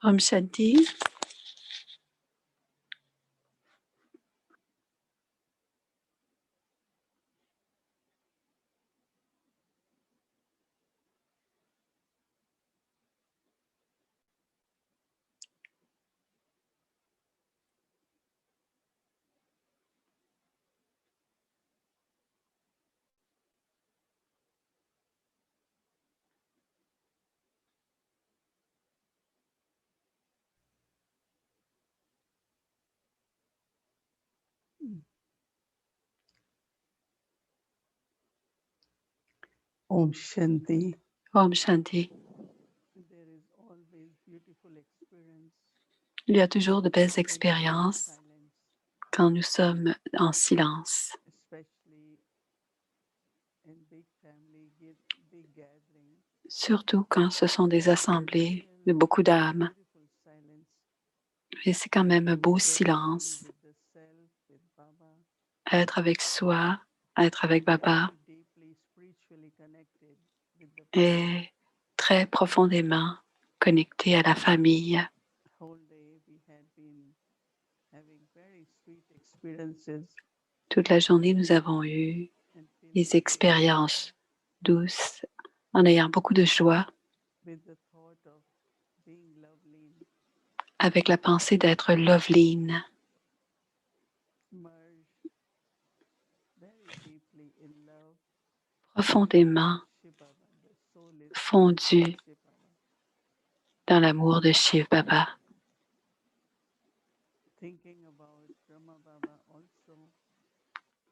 Om Shanti. Om Shanti. Om Shanti. Il y a toujours de belles expériences quand nous sommes en silence, surtout quand ce sont des assemblées de beaucoup d'âmes. Et c'est quand même un beau silence. Être avec soi, être avec Baba et très profondément connecté à la famille. Toute la journée, nous avons eu des expériences douces en ayant beaucoup de joie avec la pensée d'être Loveline, profondément fondu dans l'amour de Shiv Baba.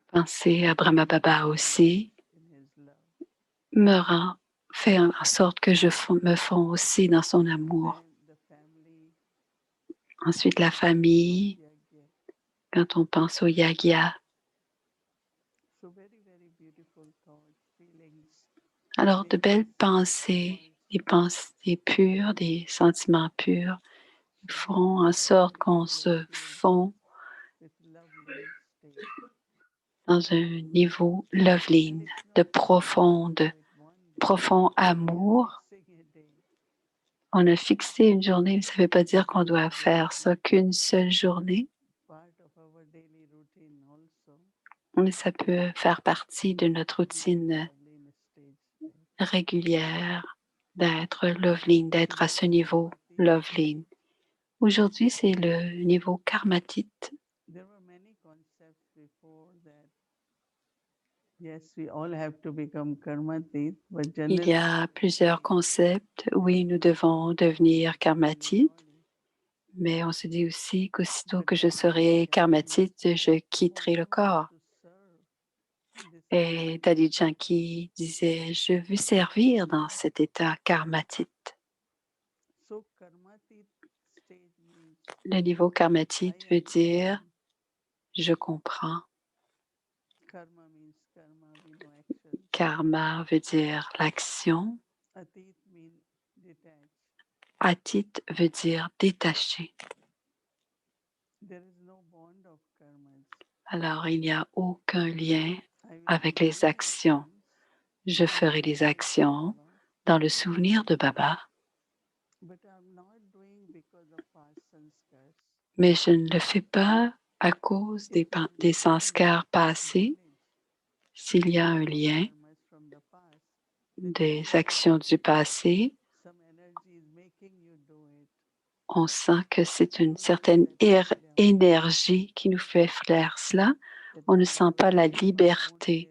Penser à Brahma Baba aussi fait en sorte que je me fonds aussi dans son amour. Ensuite, la famille, quand on pense au yagya. Alors, de belles pensées, des pensées pures, des sentiments purs font en sorte qu'on se fond dans un niveau loveline, de profond amour. On a fixé une journée, mais ça ne veut pas dire qu'on doit faire ça qu'une seule journée. Mais ça peut faire partie de notre routine régulière d'être loveline, d'être à ce niveau loveline. Aujourd'hui, c'est le niveau karmatite. Il y a plusieurs concepts. Oui, nous devons devenir karmatite, mais on se dit aussi qu'aussitôt que je serai karmatite, je quitterai le corps. Et Dadi Janki disait, je veux servir dans cet état karmatite. Le niveau karmatite veut dire, je comprends. Karma veut dire l'action. Atit veut dire détaché. Alors, il n'y a aucun lien avec les actions. Je ferai les actions dans le souvenir de Baba, mais je ne le fais pas à cause des sanskars passés. S'il y a un lien des actions du passé, on sent que c'est une certaine énergie qui nous fait faire cela. On ne sent pas la liberté.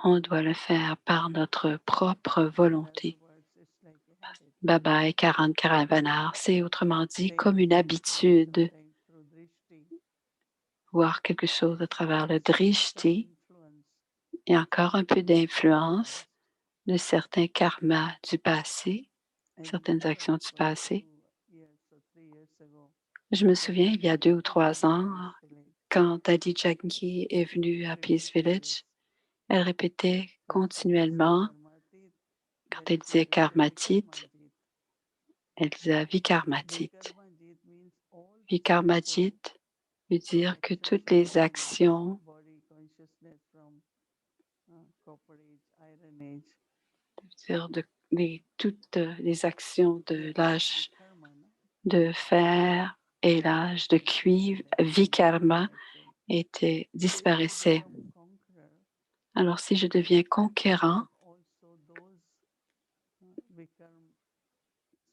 On doit le faire par notre propre volonté. Baba et Karan Karavanar, c'est autrement dit comme une habitude, voir quelque chose à travers le drishti et encore un peu d'influence de certains karmas du passé, certaines actions du passé. Je me souviens, il y a 2 ou 3 ans, quand Dadi Janki est venue à Peace Village, elle répétait continuellement, quand elle disait karmatite, elle disait vikarmatite. Vikarmatite veut dire que toutes les actions toutes les actions de l'âge de fer et l'âge de cuivre, vikarma, disparaissaient. Alors, si je deviens conquérant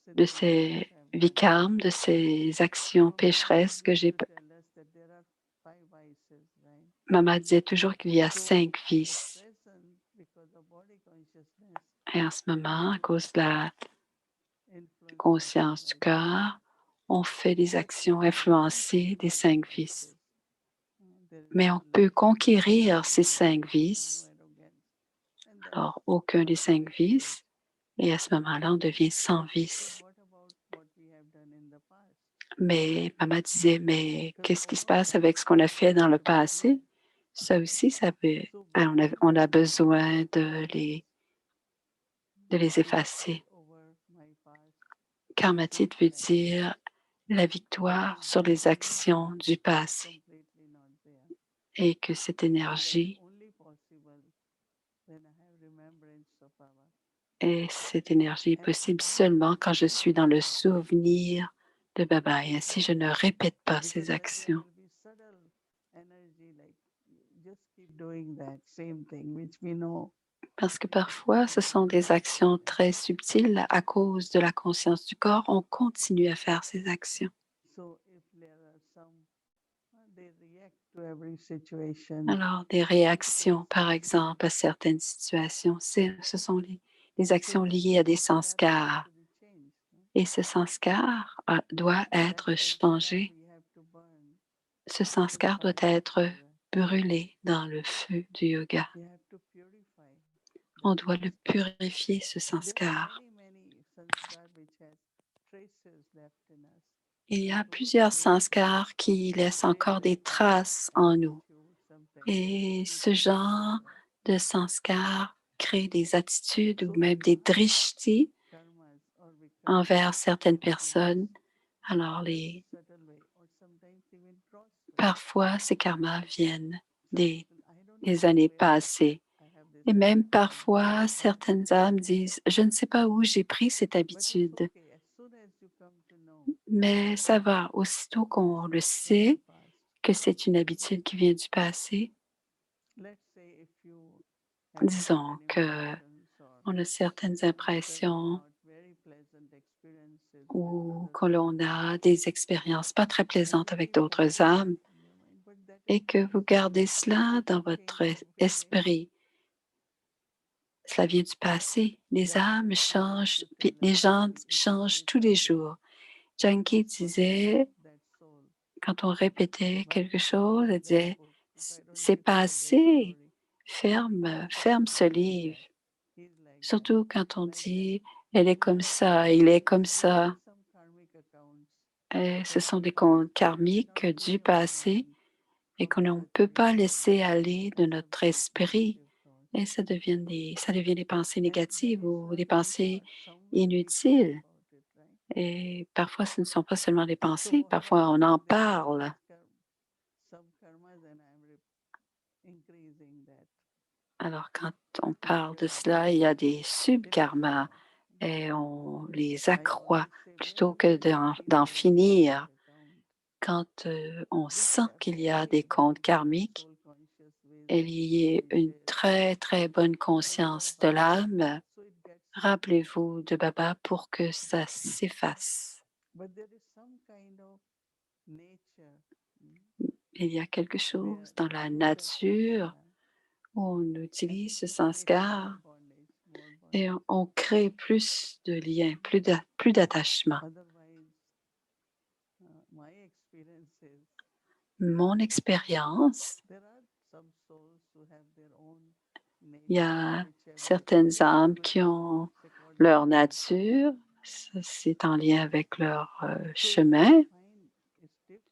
de ces vikarmes, de ces actions pécheresses que j'ai... Maman disait toujours qu'il y a 5 vices. Et en ce moment, à cause de la conscience du cœur, on fait des actions influencées des 5 vices. Mais on peut conquérir ces 5 vices. Alors, aucun des 5 vices. Et à ce moment-là, on devient sans vices. Mais maman disait, mais qu'est-ce qui se passe avec ce qu'on a fait dans le passé? Ça aussi, on a besoin de les effacer. Karmatit veut dire la victoire sur les actions du passé et que cette énergie est possible seulement quand je suis dans le souvenir de Baba et ainsi je ne répète pas ces actions. Parce que parfois, ce sont des actions très subtiles à cause de la conscience du corps. On continue à faire ces actions. Alors, des réactions, par exemple, à certaines situations, ce sont les actions liées à des sanskars. Et ce sanskar doit être changé. Ce sanskar doit être brûlé dans le feu du yoga. On doit le purifier, ce sanskar. Il y a plusieurs sanskars qui laissent encore des traces en nous. Et ce genre de sanskar crée des attitudes ou même des drishtis envers certaines personnes. Alors, parfois, ces karmas viennent des années passées. Et même parfois, certaines âmes disent, je ne sais pas où j'ai pris cette habitude. Mais ça va, aussitôt qu'on le sait, que c'est une habitude qui vient du passé. Disons qu'on a certaines impressions ou que l'on a des expériences pas très plaisantes avec d'autres âmes et que vous gardez cela dans votre esprit. Cela vient du passé. Les âmes changent, puis les gens changent tous les jours. Janki disait, quand on répétait quelque chose, elle disait, c'est passé, ferme ce livre. Surtout quand on dit, elle est comme ça, il est comme ça. Et ce sont des comptes karmiques du passé et qu'on ne peut pas laisser aller de notre esprit. Et ça devient des pensées négatives ou des pensées inutiles. Et parfois, ce ne sont pas seulement des pensées, parfois on en parle. Alors, quand on parle de cela, il y a des subkarmas et on les accroît plutôt que d'en finir. Quand on sent qu'il y a des comptes karmiques, il y a une très, très bonne conscience de l'âme. Rappelez-vous de Baba pour que ça s'efface. Il y a quelque chose dans la nature où on utilise ce sanskar et on crée plus de liens, plus d'attachement. Mon expérience, il y a certaines âmes qui ont leur nature, c'est en lien avec leur chemin,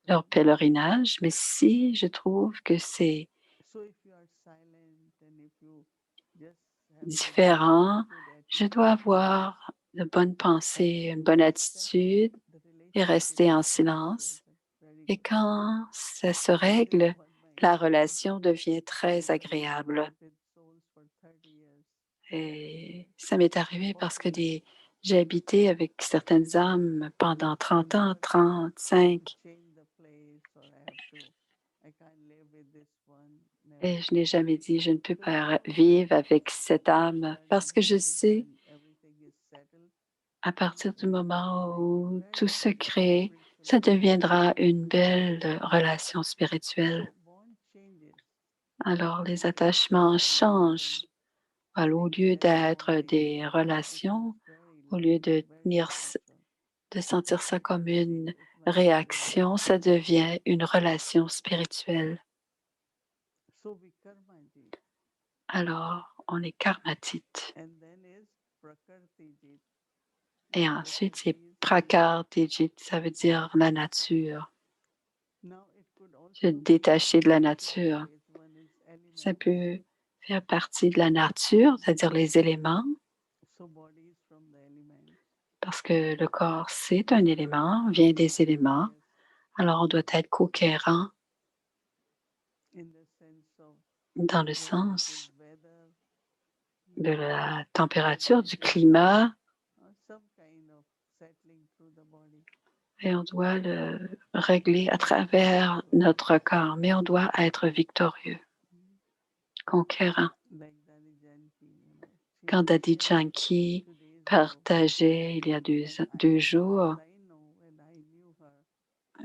leur pèlerinage, mais si je trouve que c'est différent, je dois avoir de bonnes pensées, une bonne attitude et rester en silence. Et quand ça se règle, la relation devient très agréable. Et ça m'est arrivé parce que j'ai habité avec certaines âmes pendant 30 ans, 35, et je n'ai jamais dit: «Je ne peux pas vivre avec cette âme», parce que je sais, à partir du moment où tout se crée, ça deviendra une belle relation spirituelle. Alors les attachements changent. Au lieu d'être des relations, au lieu de sentir ça comme une réaction, ça devient une relation spirituelle. Alors, on est karmatite. Et ensuite, c'est prakartijit, ça veut dire la nature, se détacher de la nature. Ça peut faire partie de la nature, c'est-à-dire les éléments, parce que le corps, c'est un élément, vient des éléments. Alors, on doit être cohérent dans le sens de la température, du climat, et on doit le régler à travers notre corps, mais on doit être victorieux, conquérant. Quand Dadi Janki partageait il y a deux jours,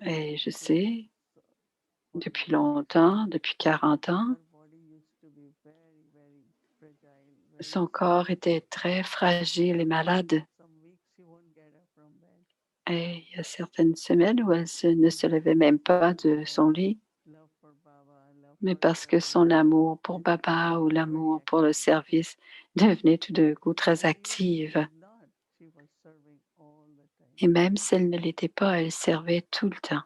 et je sais, depuis longtemps, depuis 40 ans, son corps était très fragile et malade. Et il y a certaines semaines où ne se levait même pas de son lit, mais parce que son amour pour Baba ou l'amour pour le service devenait tout d'un coup très active. Et même si elle ne l'était pas, elle servait tout le temps.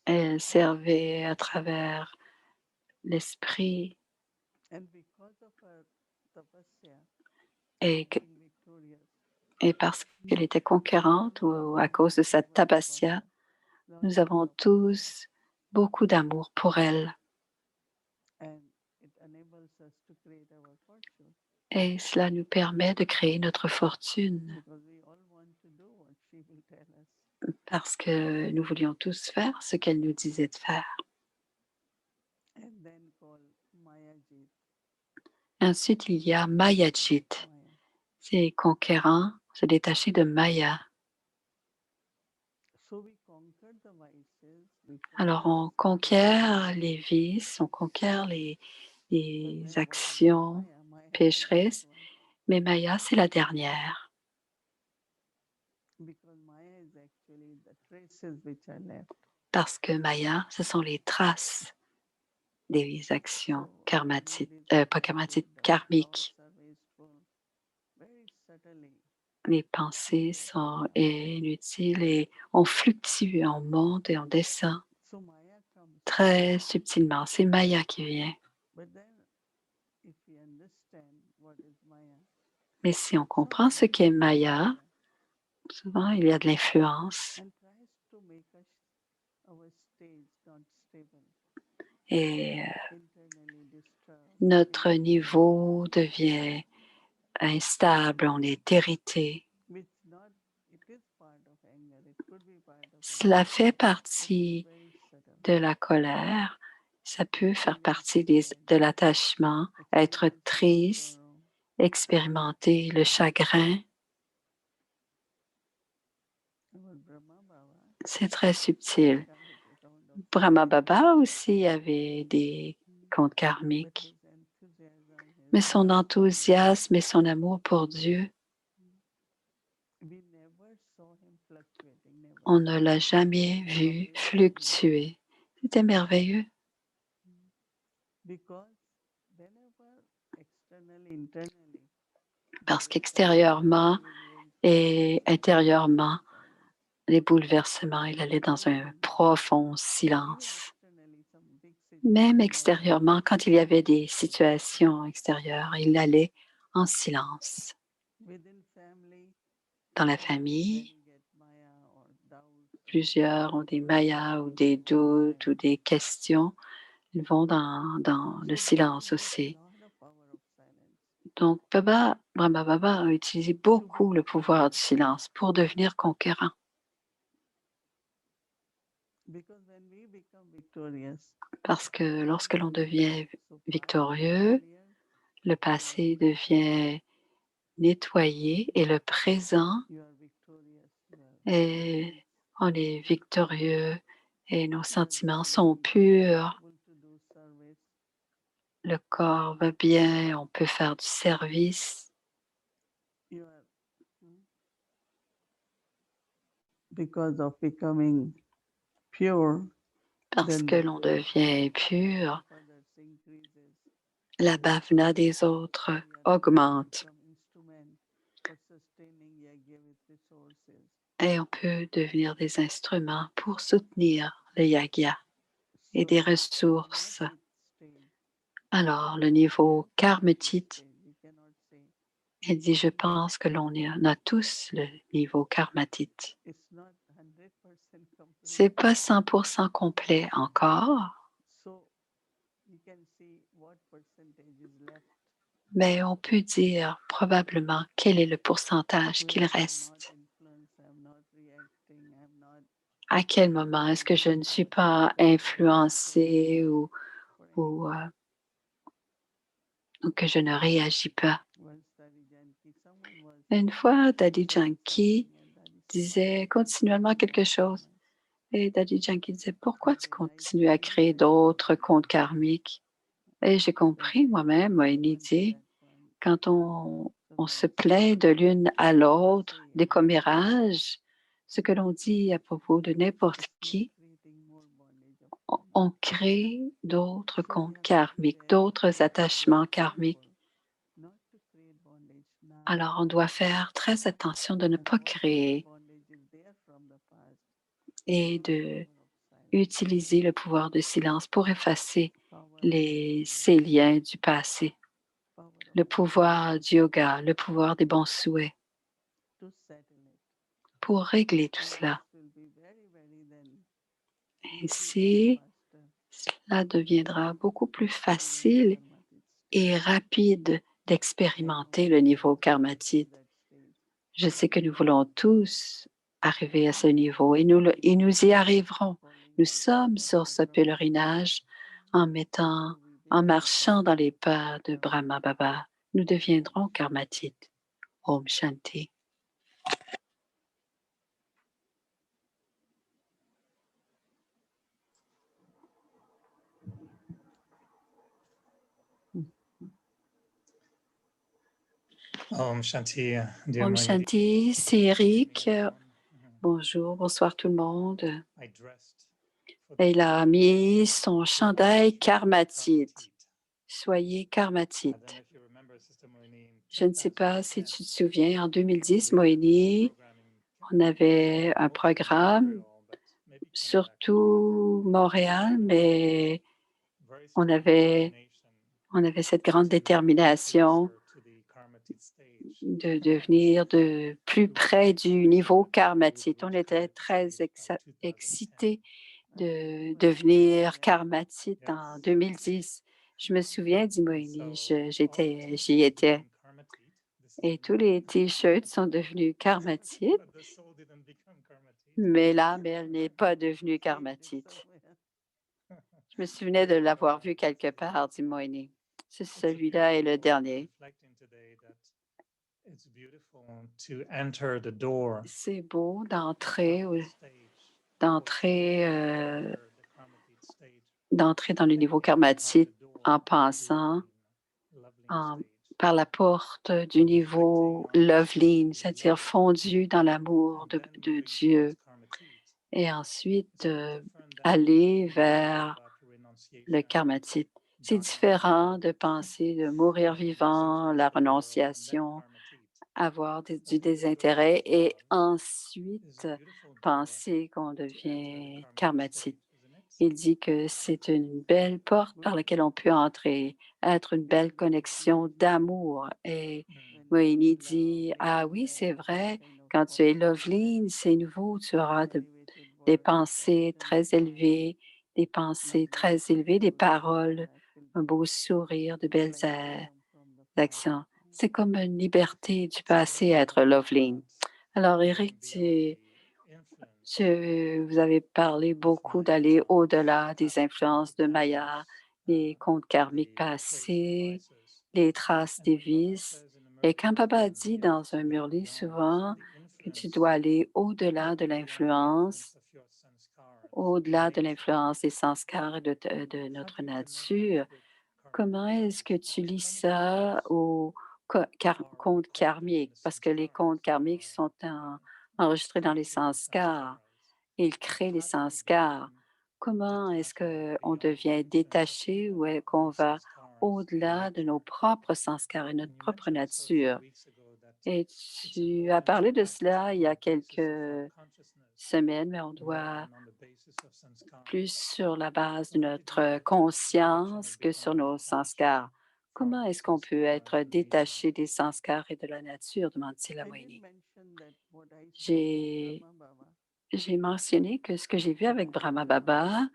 Elle servait à travers l'esprit, et, et parce qu'elle était conquérante ou à cause de sa tapasya, nous avons tous beaucoup d'amour pour elle. Et cela nous permet de créer notre fortune parce que nous voulions tous faire ce qu'elle nous disait de faire. Ensuite, il y a Mayajit. C'est conquérant, se détacher de Maya. Alors, on conquiert les vices, on conquiert les actions pécheresses, mais Maya, c'est la dernière. Parce que Maya, ce sont les traces des actions karmatiques, pas karmatiques, karmiques. Les pensées sont inutiles et on fluctue, on monte et on descend très subtilement. C'est Maya qui vient. Mais si on comprend ce qu'est Maya, souvent il y a de l'influence et notre niveau devient instable, on est irrité. Cela fait partie de la colère, ça peut faire partie de l'attachement, être triste, expérimenter le chagrin. C'est très subtil. Brahma Baba aussi avait des comptes karmiques, mais son enthousiasme et son amour pour Dieu, on ne l'a jamais vu fluctuer. C'était merveilleux. Parce qu'extérieurement et intérieurement, les bouleversements, il allait dans un profond silence. Même extérieurement, quand il y avait des situations extérieures, il allait en silence. Dans la famille, plusieurs ont des mayas ou des doutes ou des questions. Ils vont dans le So Baba silence has a aussi. lot of power of silence. Donc, Brahma Baba a utilisé So beaucoup le become pouvoir du silence pour devenir conquérant. because when we become victorious, Parce que lorsque l'on devient so past is victorieux, clear, le you are passé victorious, devient nettoyé et le présent you are victorious, your est, feelings, on est victorieux et nos your sentiments body sont is purs. able to do service. Le corps va bien, on peut faire du service You are because of becoming pure, parce then que the l'on devient bhavna pur. of others increases. La bhavna des autres We are able to augmente become instrument for sustaining yajna with resources. et on peut devenir des instruments pour soutenir le yagya et des So ressources. karmatic stage, Alors, le niveau karmatic karmatique, stage, we cannot say elle dit, je pense que on a tous le niveau karmatique. it's not 100% complete. C'est pas 100% complet encore, So you can see what percentage is left. mais on peut dire probablement quel est le pourcentage qu'il Where I am not reste. influenced, I am not reacting, I am not À quel moment est-ce que je ne suis pas influencée for ou, anything. ou que je ne réagis pas? Once Daddy Janki, someone was Une fois, Daddy saying Janki something and Daddy said, why disait you keep continuellement creating quelque more chose. karmas? Et Daddy Janki disait, pourquoi tu Then I continues à think créer that was d'autres comptes karmiques? Et j'ai when compris moi-même, Moïni one to dit, that one. quand So on se when plaint de l'une à we l'autre, say des anything, commérages, ce que l'on dit à propos de n'importe it's not qui, creating more bondage of on karma. crée d'autres So we comptes have to be karmiques, very, d'autres very attachements careful karmiques. not to create bondage now Alors, on doit faire très attention de ne and pas whatever créer bondage is there from the past, et use the de power of silence, utiliser le pouvoir de silence pour effacer power of ces yoga, liens du passé. power of Le good pouvoir intention du yoga, le pouvoir des bons souhaits to settle it. pour régler tout And cela. this will be very, very then easy and Ainsi, faster cela deviendra beaucoup to plus experience facile karmatic et stage. rapide I know d'expérimenter we le all niveau want to get to karmatique. that stage. Je sais que nous voulons tous arriver à ce Karma is niveau et nous y arriverons. falling Nous to the sommes sur ce footsteps of Baba. pèlerinage en So we en become marchant dans les karmatic pas de become Brahma Baba. Nous deviendrons karmatiques. Om Shanti. Om Shanti, dear Om Moinidi. Shanti, c'est Eric. Everyone. Bonjour, bonsoir tout le monde. I dressed for the Il a mis son chandail karmatite. Karmatit. Soyez I karmatite. don't know if you remember, Sister Moini, in Je ne sais pas si 2010, tu te souviens, en 2010, we had this Moïni, program in on avait un mostly in programme, Montreal, but maybe Canada actually. surtout Montréal, mais Very on strong avait, determination on avait cette grande to get détermination closer to the Karmatit stage. de devenir de plus We were près very du excited niveau that we would karmatique. On reach était Karmatit très stage by 2010. excités I de remember that devenir day also. karmatite en Yes. 2010. Je me souviens, dit And Moïni, so all the j'y t-shirts étais. became Karmatit this Et time tous les t-shirts sont devenus karmatites, but the soul didn't become Karmatit. mais l'âme, elle n'est pas devenue Saved it karmatite. somewhere. Je me souvenais de l'avoir vu quelque part, dit Moïni. Celui-là est le dernier. Reflecting today that it's beautiful to enter the door C'est beau of d'entrer the stage, d'entrer enter the Karmatit stage, d'entrer dans le niveau thinking by karmatique the door en of pensant Loveline stage, par la porte du niveau reflecting on Loveline, the c'est-à-dire love, fondu dans l'amour and then de moving Dieu, towards Karmatit. et ensuite It's very different than aller thinking vers about le renunciation, karmatique. C'est dying to différent live, de penser de mourir losing vivant, touch la with the world, and then renonciation, Karmatit. avoir I du think the door désintérêt et is a ensuite beautiful door penser qu'on to enter the devient Karmatic karmatique. stage, isn't it? Il dit que c'est une belle porte par laquelle on peut entrer, être une belle connexion d'amour. Et Mm. When you are Moïni in dit, love, you ah will oui, have c'est different vrai, kind of quand tu es thoughts, Loveline, c'est nouveau, tu auras elevated des words, pensées expression of très love. élevées des pensées très élevées, des paroles, un beau sourire, de belles actions. C'est comme une liberté du passé à être Loveling. Alors, Eric, vous avez parlé beaucoup d'aller au-delà des influences de Maya, les contes karmiques passés, les traces des vices. Et quand Baba a dit dans un murli souvent que tu dois aller au-delà de l'influence des sanskars et de notre nature, comment est-ce que tu lis ça aux contes karmiques? Parce que les contes karmiques sont enregistrés dans les sanskars. Ils créent les sanskars. Comment est-ce qu'on devient détaché ou est qu'on va au-delà de nos propres sanskars et notre propre nature? Et tu as parlé de cela il y a quelques semaines, mais on doit plus sur la base de notre conscience que sur nos sanskars. Comment est-ce qu'on peut être détaché des sanskars et de la nature? Demande-t-il à Moini. J'ai j'ai mentionné que ce que j'ai vu avec Brahma Baba,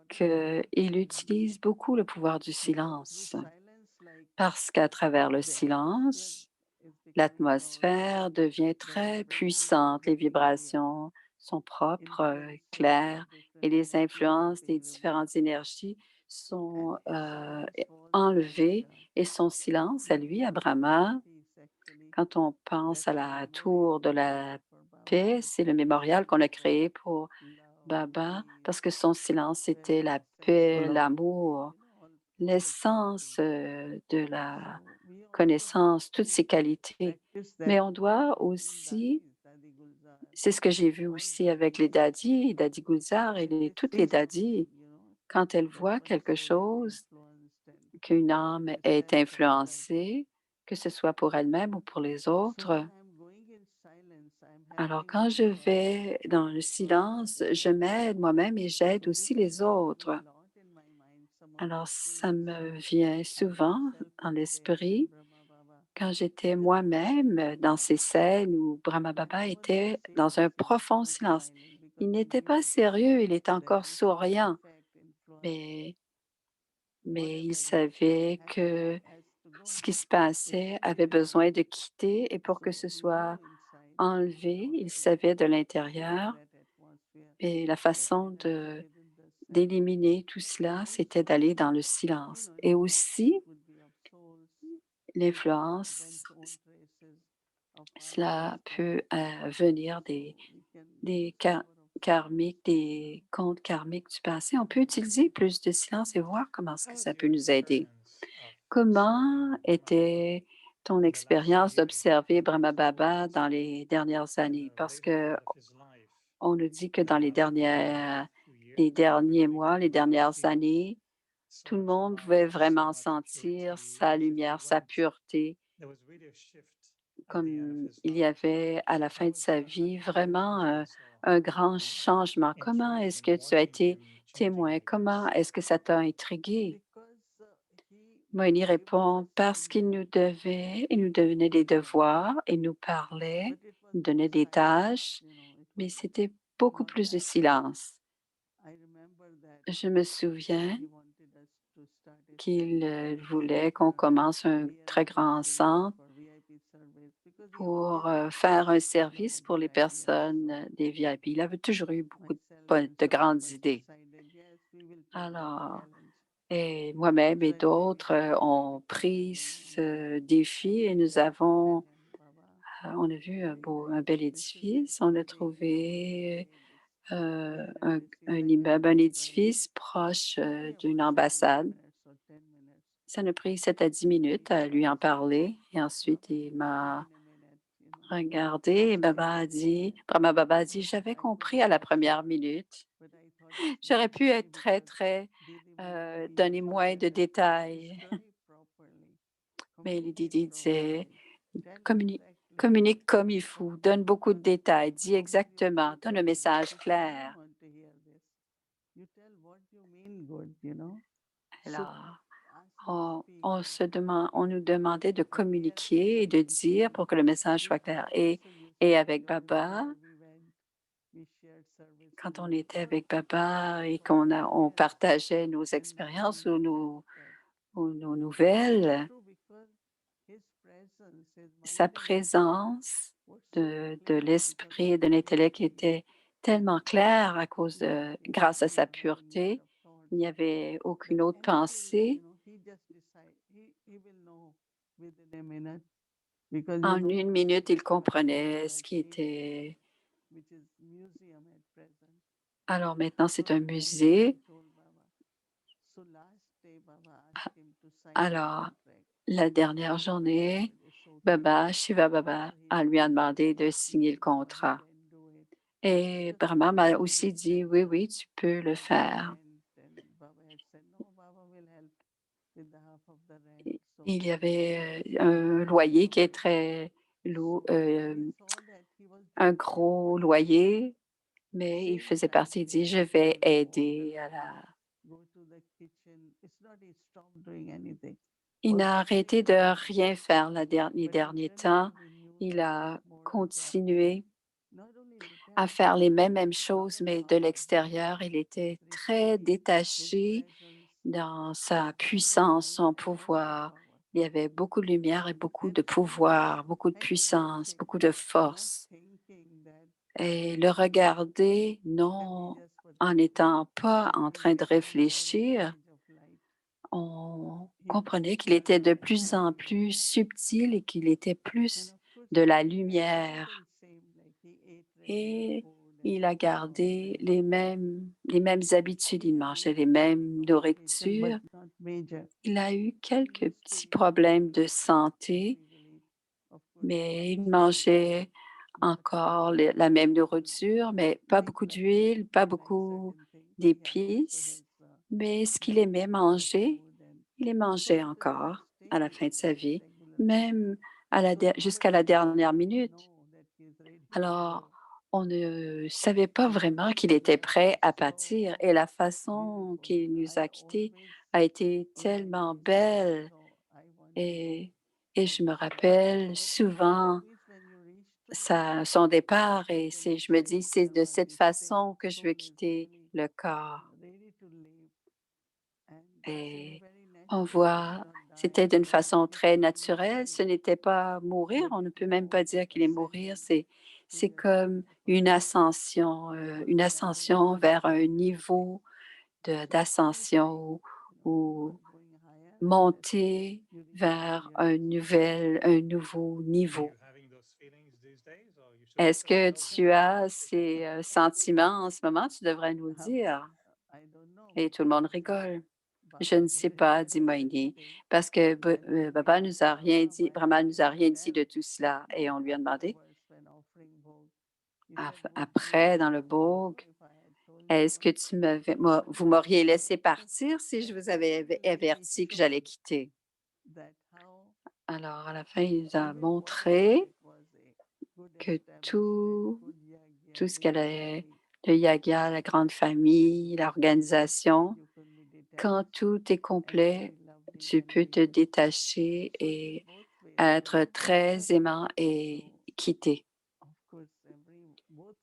qu'il utilise beaucoup le pouvoir du silence, parce qu'à travers le silence, l'atmosphère devient très puissante, les vibrations sont propres, claires, et les influences des différentes énergies sont enlevées, et son silence à lui, à Brahma, quand on pense à la tour de la paix, c'est le mémorial qu'on a créé pour Baba, parce que son silence était la paix, l'amour, l'essence de la connaissance, toutes ces qualités. Mais on doit aussi, c'est ce que j'ai vu aussi avec les dadis, Dadi Gulzar et toutes les dadis, quand elles voient quelque chose, qu'une âme est influencée, que ce soit pour elle-même ou pour les autres. Alors, quand je vais dans le silence, je m'aide moi-même et j'aide aussi les autres. Alors, ça me vient souvent dans l'esprit quand j'étais moi-même dans ces scènes où Brahma Baba était dans un profond silence. Il n'était pas sérieux, il était encore souriant, mais, mais il savait que ce qui se passait avait besoin de quitter et pour que ce soit enlevé, il savait de l'intérieur et la façon d'éliminer tout cela, c'était d'aller dans le silence. Et aussi, l'influence, cela peut venir des karmiques, des contes karmiques du passé. On peut utiliser plus de silence et voir comment est-ce que ça peut nous aider. Comment était ton expérience d'observer Brahma Baba dans les dernières années? Parce que on nous dit que dans les derniers mois, les dernières années, tout le monde pouvait vraiment sentir sa lumière, sa pureté, comme il y avait à la fin de sa vie vraiment un grand changement. Comment est-ce que tu as été témoin? Comment est-ce que ça t'a intrigué? Moini répond, parce il nous donnait des devoirs, il nous parlait, il nous donnait des tâches, mais c'était beaucoup plus de silence. Je me souviens qu'il voulait qu'on commence un très grand centre pour faire un service pour les personnes des VIP. Il avait toujours eu beaucoup de grandes idées. Alors, et moi-même et d'autres ont pris ce défi et on a vu un bel édifice. On a trouvé un immeuble, un édifice proche d'une ambassade. Ça nous a pris 7 à 10 minutes à lui en parler et ensuite il m'a regardé et Brahma Baba a dit, j'avais compris à la première minute. J'aurais pu être très, très, donner moins de détails. Mais Lydie disait, communique comme il faut, donne beaucoup de détails, dis exactement, donne un message clair. Alors, on nous demandait de communiquer et de dire pour que le message soit clair. Et avec Baba, quand on était avec Baba et on partageait nos expériences ou nos nouvelles, sa présence de l'esprit et de l'intellect était tellement claire grâce à sa pureté. Il n'y avait aucune autre pensée. En une minute, il comprenait ce qui était. Alors maintenant, c'est un musée. Alors, la dernière journée, Shiva Baba, lui a demandé de signer le contrat. Et Brahma m'a aussi dit, oui, oui, tu peux le faire. Il y avait un loyer qui est très lourd, un gros loyer, mais il faisait partie, il dit, je vais aider à la. Il n'a arrêté de rien faire les derniers temps. Il a continué à faire les mêmes choses, mais de l'extérieur, il était très détaché dans sa puissance, son pouvoir. Il y avait beaucoup de lumière et beaucoup de pouvoir, beaucoup de puissance, beaucoup de force. Et le regarder, non en n'étant pas en train de réfléchir, on comprenait qu'il était de plus en plus subtil et qu'il était plus de la lumière. Et il a gardé les mêmes habitudes. Il mangeait les mêmes nourritures. Il a eu quelques petits problèmes de santé, mais il mangeait encore la même nourriture, mais pas beaucoup d'huile, pas beaucoup d'épices. Mais ce qu'il aimait manger, il les mangeait encore à la fin de sa vie, même jusqu'à la dernière minute. Alors, on ne savait pas vraiment qu'il était prêt à partir et la façon qu'il nous a quittés a été tellement belle et, et je me rappelle souvent son départ et je me dis, c'est de cette façon que je veux quitter le corps. Et on voit, c'était d'une façon très naturelle. Ce n'était pas mourir. On ne peut même pas dire qu'il est mourir. C'est comme une ascension vers un niveau d'ascension ou monter vers un nouveau niveau. Est-ce que tu as ces sentiments en ce moment? Tu devrais nous le dire. Et tout le monde rigole. Je ne sais pas, dit Moïni, parce que Baba nous a rien dit, Brahma nous a rien dit de tout cela. Et on lui a demandé, après, dans le bourg, est-ce que vous m'auriez laissé partir si je vous avais averti que j'allais quitter? Alors, à la fin, il nous a montré que tout ce qu'elle est, le yaga, la grande famille, l'organisation, quand tout est complet, tu peux te détacher et être très aimant et quitter.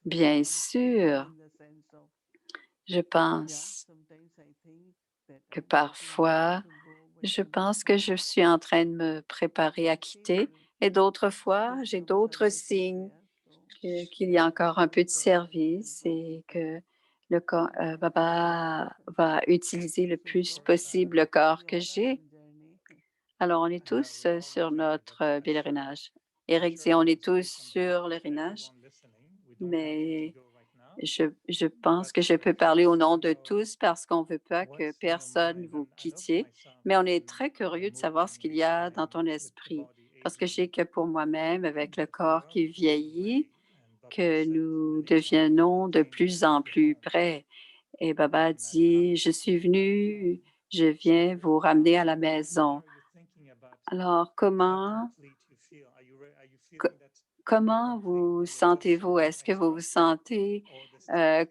Bien sûr, je pense que parfois, je pense que je suis en train de me préparer à quitter et d'autres fois, j'ai d'autres signes qu'il y a encore un peu de service et que Baba va utiliser le plus possible le corps que j'ai. Alors, on est tous sur notre pèlerinage. Eric dit, on est tous sur le pèlerinage, mais je pense que je peux parler au nom de tous parce qu'on ne veut pas que personne vous quitte, mais on est très curieux de savoir ce qu'il y a dans ton esprit, parce que je sais que pour moi-même, avec le corps qui vieillit, que nous devenons de plus en plus près. Et Baba dit, je suis venu, je viens vous ramener à la maison. Alors, comment vous sentez-vous? Est-ce que vous vous sentez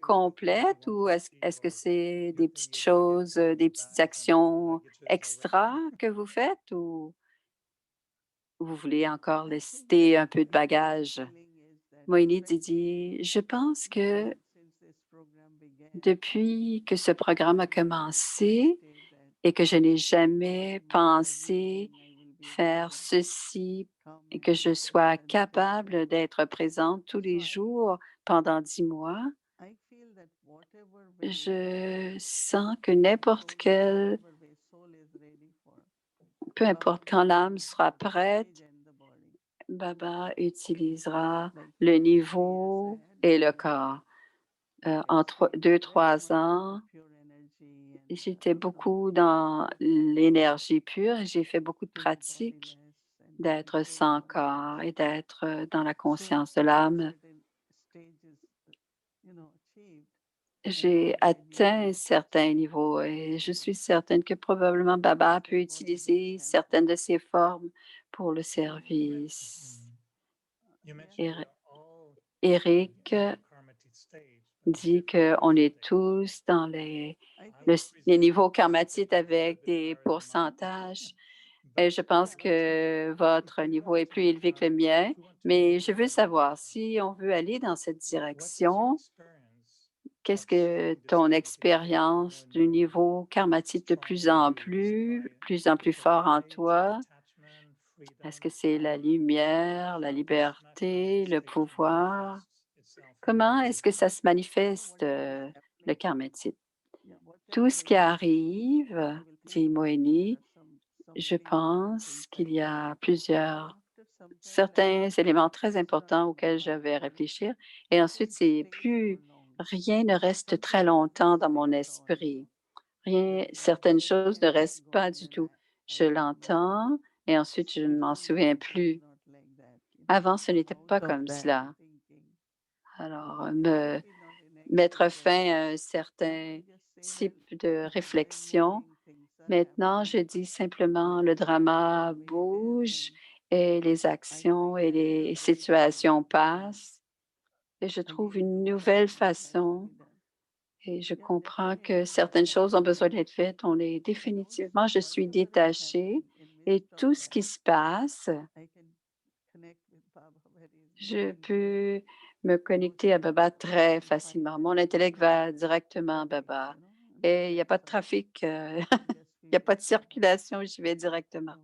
complète ou est-ce que c'est des petites choses, des petites actions extra que vous faites ou vous voulez encore laisser un peu de bagage? Moïni dit, je pense que Depuis que ce programme a commencé et que je n'ai jamais pensé faire ceci et que je sois capable d'être présente tous les jours pendant 10 mois, je sens que peu importe quand l'âme sera prête, Baba utilisera le niveau et le corps. En 2-3 ans, j'étais beaucoup dans l'énergie pure et j'ai fait beaucoup de pratiques d'être sans corps et d'être dans la conscience de l'âme. J'ai atteint un certain niveau et je suis certaine que probablement Baba peut utiliser certaines de ces formes pour le service. You mentioned Éric we're all Eric in the karmatic stage, but dit qu'on est tous dans les niveaux karmatiques avec des pourcentages. Et je pense que votre niveau est plus élevé que le mien, mais je veux savoir si on veut aller dans cette direction. Qu'est-ce que ton expérience du niveau karmatique de plus en plus fort en toi? Est-ce que c'est la lumière, la liberté, le pouvoir? Comment est-ce que ça se manifeste, le karmatique? Tout ce qui arrive, dit Moeni, je pense qu'il y a certains éléments très importants auxquels je vais réfléchir. Et ensuite, c'est plus rien ne reste très longtemps dans mon esprit. Certaines choses ne restent pas du tout. Je l'entends et ensuite je ne m'en souviens plus. Avant, ce n'était pas comme cela. Alors, mettre fin à un certain type de réflexion. Maintenant, je dis simplement le drama bouge et les actions et les situations passent et je trouve une nouvelle façon et je comprends que certaines choses ont besoin d'être faites. Définitivement, je suis détachée et tout ce qui se passe, je peux me connecter à Baba très facilement. Mon intellect va directement à Baba et il n'y a pas de trafic, il n'y a pas de circulation, j'y vais directement.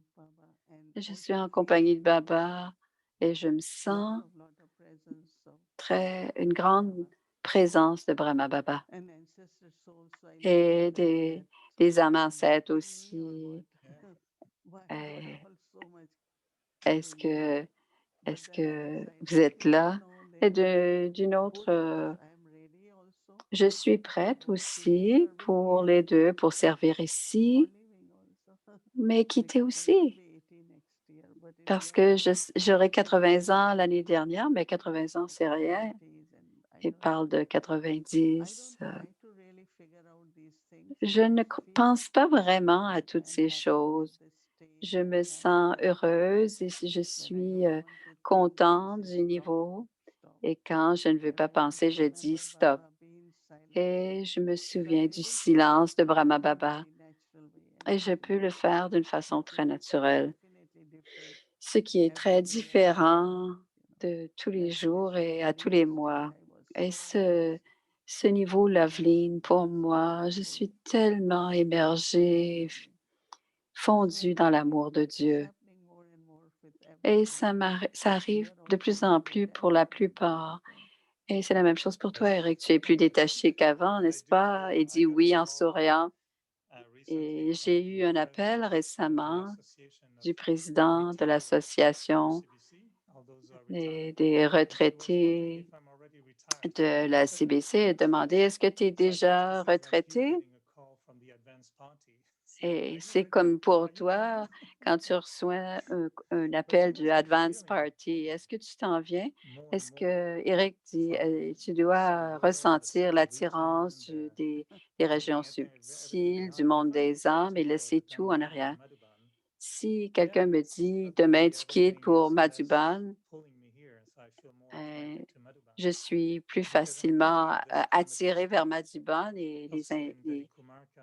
Je suis en compagnie de Baba et je me sens une grande présence de Brahma Baba et des âmes ancêtres aussi. Euh, Est-ce que vous êtes là? Et d'une autre, je suis prête aussi pour les deux, pour servir ici, mais quitter aussi. Parce que j'aurai 80 ans l'année dernière, mais 80 ans, c'est rien. Il parle de 90. Je ne pense pas vraiment à toutes ces choses. Je me sens heureuse et je suis contente du niveau. Et quand je ne veux pas penser, je dis stop. Et je me souviens du silence de Brahma Baba. Et je peux le faire d'une façon très naturelle, ce qui est très différent de tous les jours et à tous les mois. Et ce niveau Loveline, pour moi, je suis tellement émergée, fondue dans l'amour de Dieu. Et ça arrive de plus en plus pour la plupart. Et c'est la même chose pour toi, Eric. Tu es plus détaché qu'avant, n'est-ce pas? Et dis oui en souriant. Et j'ai eu un appel récemment du président de l'association des retraités de la CBC et demandé, est-ce que tu es déjà retraité? Et c'est comme pour toi, quand tu reçois un appel du Advance Party, est-ce que tu t'en viens? Est-ce que, Eric dit, tu dois ressentir l'attirance des régions subtiles, du monde des âmes et laisser tout en arrière? Si quelqu'un me dit, demain tu quittes pour Madhuban, je suis plus facilement attirée vers Madhuban et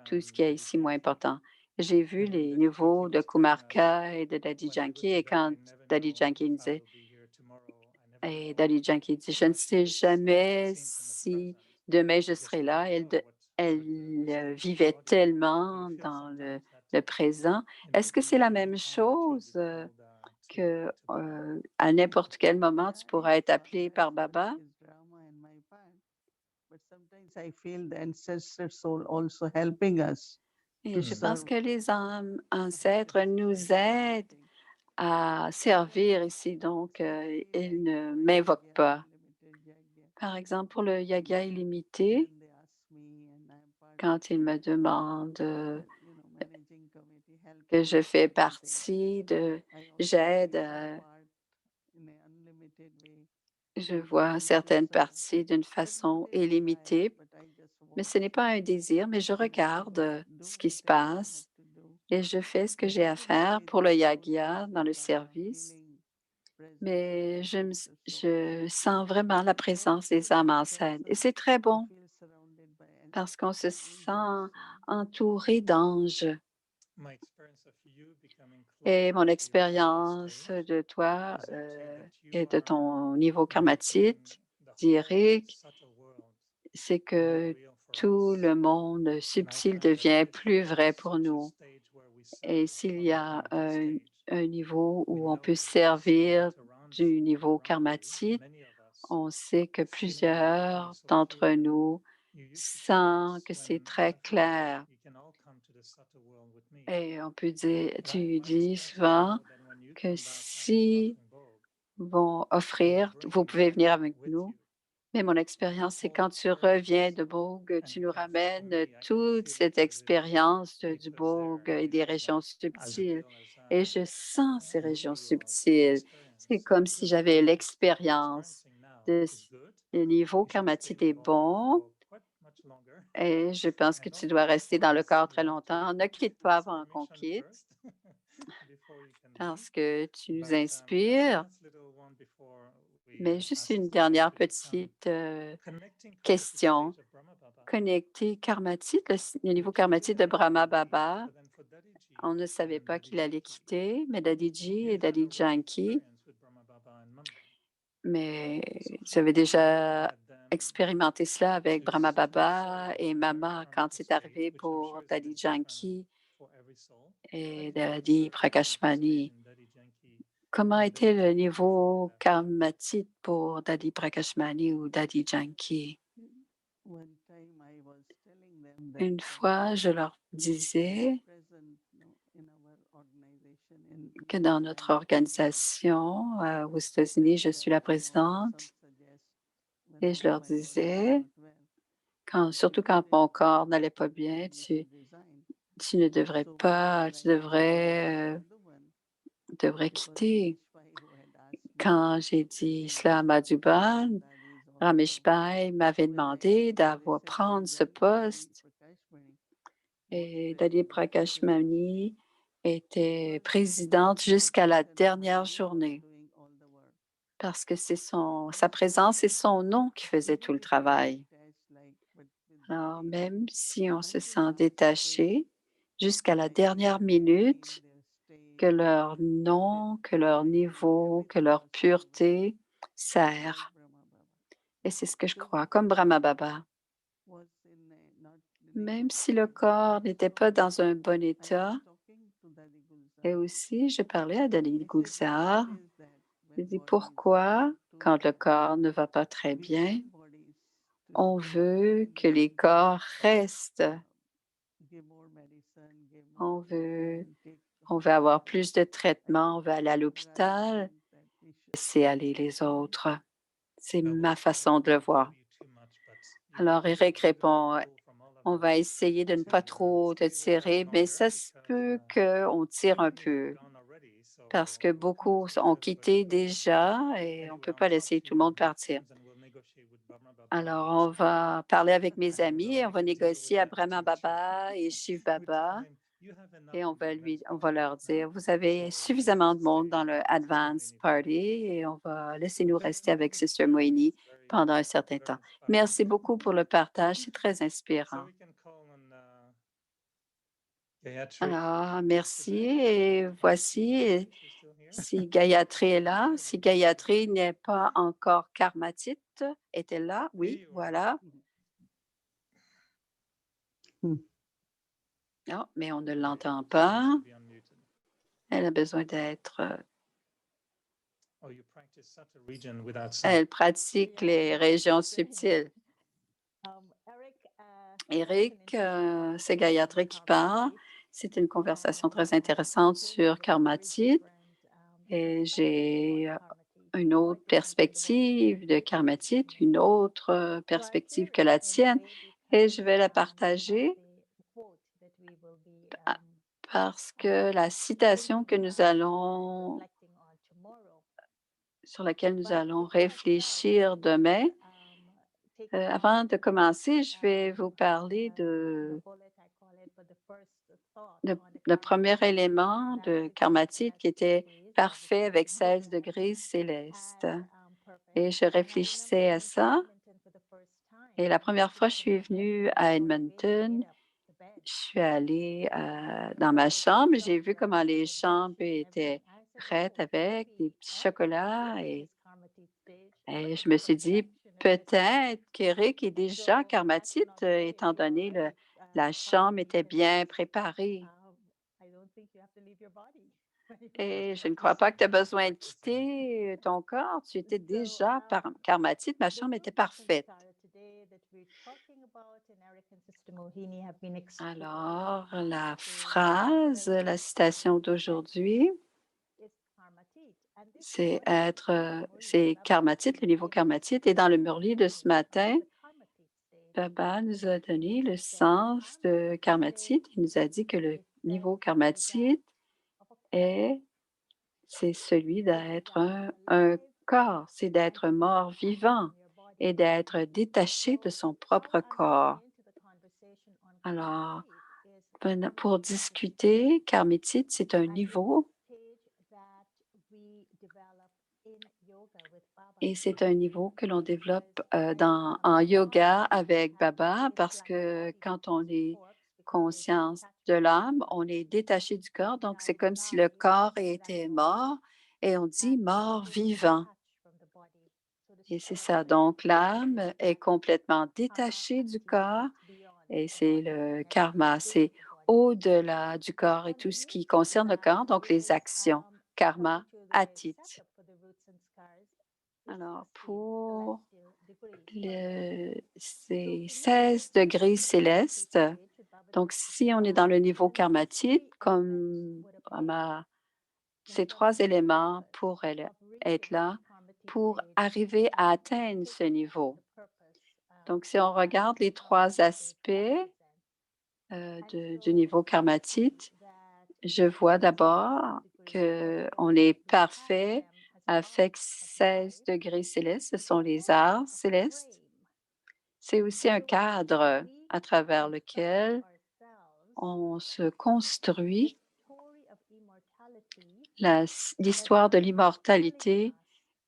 tout ce qui est ici moins important. J'ai vu les niveaux de Kumarka et de Daddy Yankee et quand Daddy Yankee disait, je ne sais jamais si demain je serai là. Elle vivait tellement dans le présent. Est-ce que c'est la même chose que à n'importe quel moment, tu pourras être appelé par Baba? But sometimes I feel the ancestor soul also helping us Et to je pense serve que les âmes ancêtres nous aident à servir ici, donc ils ne m'invoquent pas. Par exemple, pour le yoga illimité, quand ils me demandent que je fais partie j'aide, je vois certaines parties d'une façon illimitée, mais ce n'est pas un désir, mais je regarde ce qui se passe et je fais ce que j'ai à faire pour le yagya dans le service. Mais je sens vraiment la présence des âmes en scène et c'est très bon parce qu'on se sent entouré d'anges. Et mon expérience de toi et de ton niveau karmatique, dit Eric, c'est que tout le monde subtil devient plus vrai pour nous. Et s'il y a un niveau où on peut servir du niveau karmatique, on sait que plusieurs d'entre nous sentent que c'est très clair. Et on peut dire, tu dis souvent que si vont offrir, vous pouvez venir avec nous. Mais mon expérience, c'est quand tu reviens de Bourg, tu nous ramènes toute cette expérience du Bourg et des régions subtiles. Et je sens ces régions subtiles. C'est comme si j'avais l'expérience de le niveau karmatique est bon. Et je pense que tu dois rester dans le corps très longtemps. Ne quitte pas avant qu'on quitte parce que tu nous inspires. Mais juste une dernière petite question. Connecter karmatique, le niveau karmatique de Brahma Baba, on ne savait pas qu'il allait quitter, mais Dadiji et Daddy Janki, mais j'avais déjà expérimenté cela avec Brahma Baba et Mama quand c'est arrivé pour Daddy Janki et Daddy Prakashmani. Comment était le niveau karmatique pour Daddy Prakashmani ou Daddy Janki? Une fois, je leur disais que dans notre organisation aux États-Unis, je suis la présidente et je leur disais, surtout quand mon corps n'allait pas bien, tu ne devrais pas, tu devrais quitter. Quand j'ai dit cela à Madhuban, Ramesh Bhai m'avait demandé d'avoir prendre ce poste et Dali Prakashmani était présidente jusqu'à la dernière journée parce que c'est sa présence et son nom qui faisaient tout le travail. Alors, même si on se sent détaché, jusqu'à la dernière minute, que leur nom, que leur niveau, que leur pureté sert. Et c'est ce que je crois, comme Brahma Baba. Même si le corps n'était pas dans un bon état, et aussi je parlais à Dalai Gulzar, je dis pourquoi, quand le corps ne va pas très bien, on veut que les corps restent. On veut avoir plus de traitements, on veut aller à l'hôpital, laisser aller les autres. C'est ma façon de le voir. Alors, Eric répond, on va essayer de ne pas trop te tirer, mais ça se peut qu'on tire un peu parce que beaucoup ont quitté déjà et on ne peut pas laisser tout le monde partir. Alors, on va parler avec mes amis et on va négocier à Brahma Baba et Shiv Baba et on va leur dire, vous avez suffisamment de monde dans le Advance Party et on va laisser nous rester avec Sister Moini pendant un certain temps. Merci beaucoup pour le partage, c'est très inspirant. Alors, merci et voici, si Gayatri est là, si Gayatri n'est pas encore karmatite, est-elle là? Oui, voilà. Non, mais on ne Okay, l'entend she needs pas. to be unmuted. Elle a besoin d'être... Oh, you practice such a region without sound. Elle pratique les régions subtiles. Eric, c'est Gayatri qui parle. C'est une conversation très intéressante sur karmatite et j'ai une autre perspective de karmatite, une autre perspective que la tienne et je vais la partager parce que la citation que sur laquelle nous allons réfléchir demain, avant de commencer, je vais vous parler de le premier élément de karmatite qui était parfait avec 16 degrés célestes. Et je réfléchissais à ça. Et la première fois que je suis venue à Edmonton, je suis allée dans ma chambre. J'ai vu comment les chambres étaient prêtes avec des petits chocolats et je me suis dit, peut-être qu'Éric est déjà karmatite, étant donné la chambre était bien préparée. Et je ne crois pas que tu as besoin de quitter ton corps. Tu étais déjà karmatite. Ma chambre était parfaite. Alors, la phrase, la citation d'aujourd'hui, c'est karmatite, le niveau karmatite. Et dans le Murli de ce matin, Baba nous a donné le sens de karmatite. Il nous a dit que le niveau karmatite c'est celui d'être un corps, c'est d'être mort vivant et d'être détaché de son propre corps. Alors, pour discuter, karmatite, c'est un niveau et c'est un niveau que l'on développe en yoga avec Baba parce que quand on est conscience de l'âme, on est détaché du corps. Donc, c'est comme si le corps était mort et on dit mort vivant. Et c'est ça. Donc, l'âme est complètement détachée du corps et c'est le karma. C'est au-delà du corps et tout ce qui concerne le corps, donc les actions. Karma, atit. Alors, pour ces 16 degrés célestes, donc si on est dans le niveau karmatite, comme ces 3 éléments pourraient être là pour arriver à atteindre ce niveau. Donc, si on regarde les 3 aspects du niveau karmatite, je vois d'abord qu'on est parfait avec 16 degrés célestes. Ce sont les arts célestes. C'est aussi un cadre à travers lequel on se construit l'histoire de l'immortalité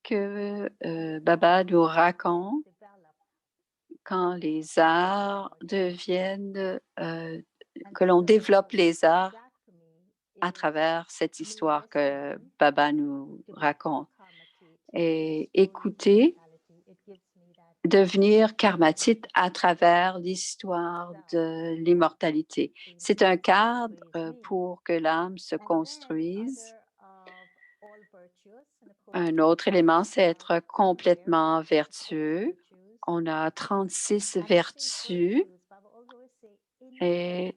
que Baba nous raconte quand les arts deviennent, que l'on développe les arts à travers cette histoire que Baba nous raconte. Et écouter, devenir karmatite à travers l'histoire de l'immortalité. C'est un cadre pour que l'âme se construise. Un autre élément, c'est être complètement vertueux. On a 36 vertus et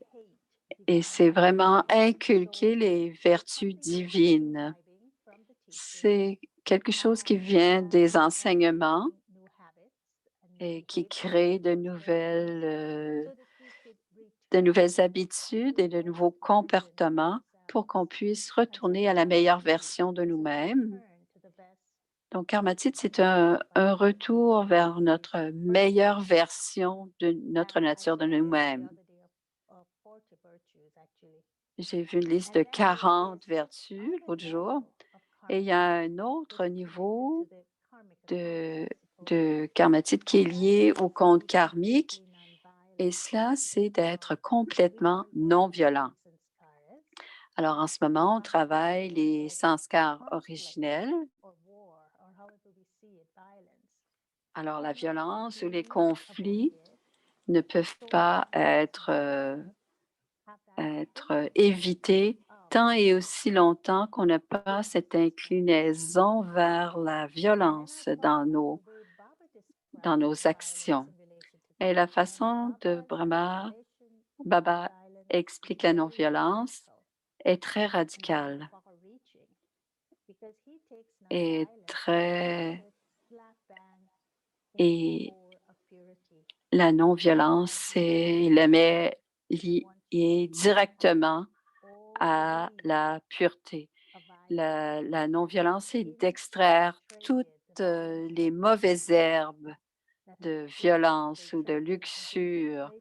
c'est vraiment inculquer les vertus divines. C'est quelque chose qui vient des enseignements et qui crée de nouvelles habitudes et de nouveaux comportements pour qu'on puisse retourner à la meilleure version de nous-mêmes. Donc, karmatite, c'est un retour vers notre meilleure version de notre nature de nous-mêmes. J'ai vu une liste de 40 vertus l'autre jour et il y a un autre niveau de karmatite qui est lié au compte karmique et cela, c'est d'être complètement non-violent. Alors, en ce moment, on travaille les sanskars originels. Alors, la violence ou les conflits, ne peuvent pas être évités tant et aussi longtemps qu'on n'a pas cette inclinaison vers la violence dans nos actions. Et la façon de Baba explique la non-violence est très radicale et et la non-violence, il la met liée directement à la pureté. La non-violence, c'est d'extraire toutes les mauvaises herbes de violence ou de luxure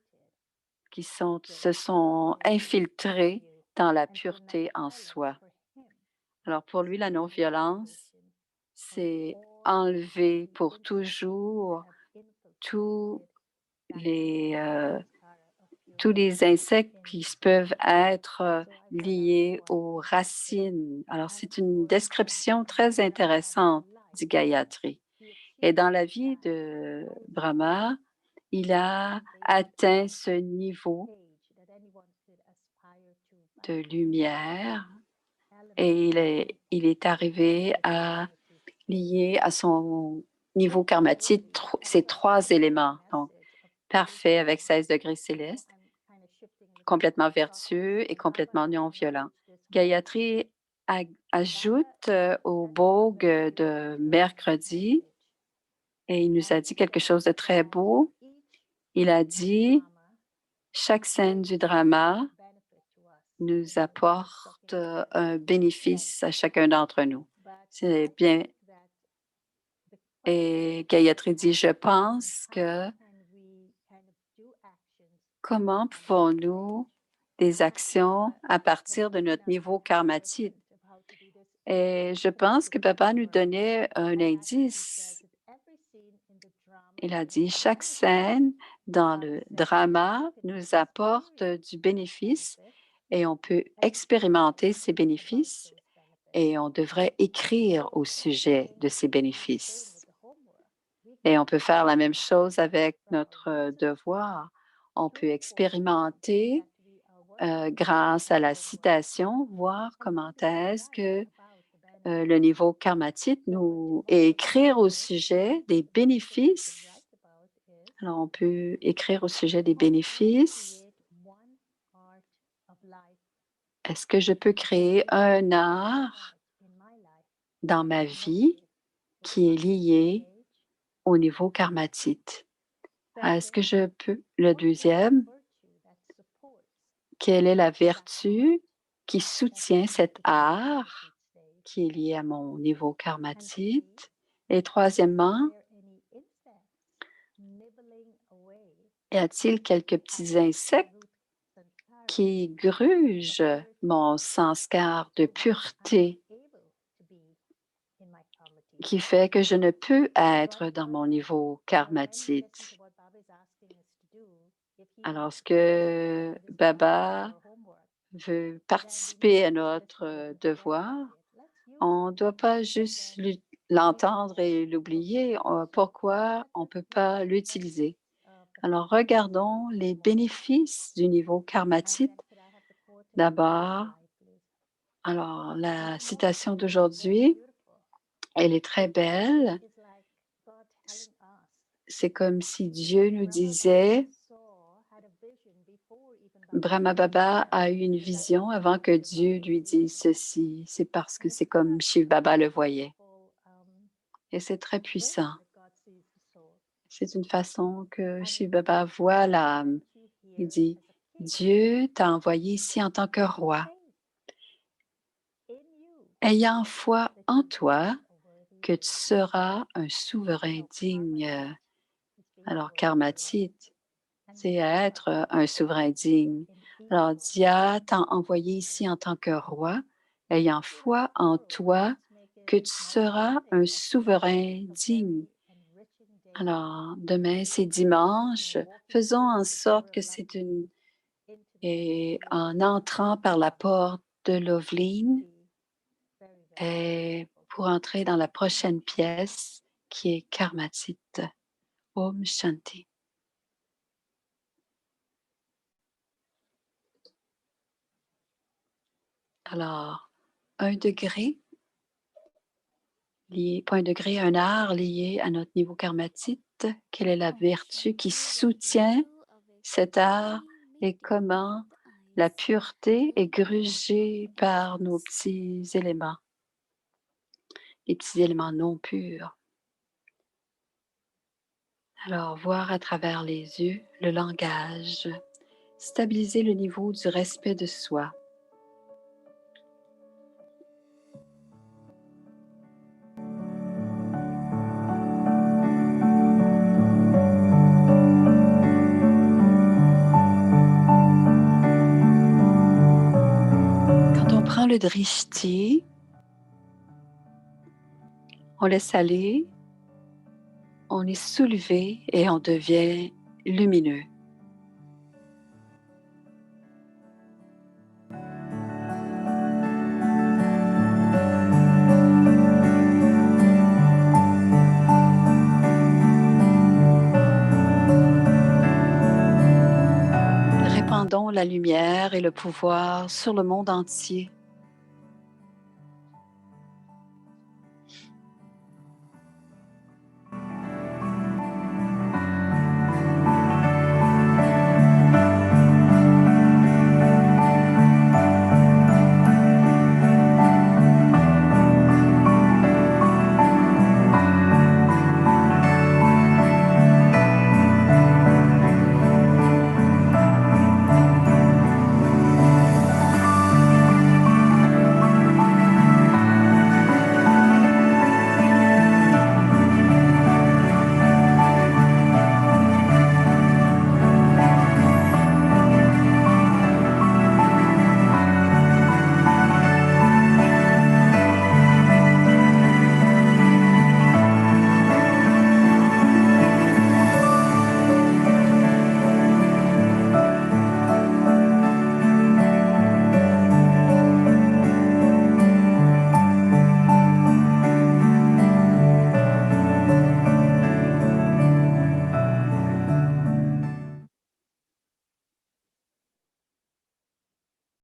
qui se sont infiltrées dans la pureté en soi. Alors pour lui, la non-violence, c'est enlever pour toujours tous tous les insectes qui peuvent être liés aux racines. Alors, c'est une description très intéressante, dit Gayatri. Et dans la vie de Brahma, il a atteint ce niveau de lumière et il est arrivé à lier à son niveau karmatique ces trois éléments. Donc, parfait avec 16 degrés célestes, complètement vertueux et complètement non-violent. Gayatri ajoute au bogue de mercredi, et il nous a dit quelque chose de très beau. Il a dit, chaque scène du drama nous apporte un bénéfice à chacun d'entre nous. C'est bien. Et Gayatri dit, je pense que comment pouvons-nous des actions à partir de notre niveau karmatique? Et je pense que Papa nous donnait un indice. Il a dit, chaque scène dans le drama nous apporte du bénéfice et on peut expérimenter ces bénéfices et on devrait écrire au sujet de ces bénéfices. Et on peut faire la même chose avec notre devoir. On peut expérimenter grâce à la citation, voir comment est-ce que le niveau karmatique et écrire au sujet des bénéfices. Alors, on peut écrire au sujet des bénéfices. Est-ce que je peux créer un art dans ma vie qui est lié au niveau karmatique? Est-ce que je peux? Le deuxième, quelle est la vertu qui soutient cet art qui est lié à mon niveau karmatique? Et troisièmement, y a-t-il quelques petits insectes qui grugent mon sanskar de pureté qui fait que je ne peux être dans mon niveau karmatique? Alors, ce que Baba veut participer à notre devoir, on ne doit pas juste l'entendre et l'oublier. Pourquoi on ne peut pas l'utiliser? Alors, regardons les bénéfices du niveau karmatique. D'abord, alors, la citation d'aujourd'hui, elle est très belle. C'est comme si Dieu nous disait, Brahma Baba a eu une vision avant que Dieu lui dise ceci. C'est parce que c'est comme Shiv Baba le voyait. Et c'est très puissant. C'est une façon que Shiv Baba voit l'âme. Il dit, Dieu t'a envoyé ici en tant que roi. Ayant foi en toi, que tu seras un souverain digne. Alors, karmatique, c'est être un souverain digne. Alors, Dia t'a envoyé ici en tant que roi, ayant foi en toi, que tu seras un souverain digne. Alors, demain, c'est dimanche. Faisons en sorte que et en entrant par la porte de Loveline, et pour entrer dans la prochaine pièce qui est Karmatique. Om Shanti. Alors, 1 degré, pas 1 degré, un art lié à notre niveau karmatite. Quelle est la vertu qui soutient cet art et comment la pureté est grugée par nos petits éléments, les petits éléments non purs. Alors, voir à travers les yeux le langage, stabiliser le niveau du respect de soi. Quand on prend le drishti, on laisse aller, on est soulevé et on devient lumineux. Répandons la lumière et le pouvoir sur le monde entier.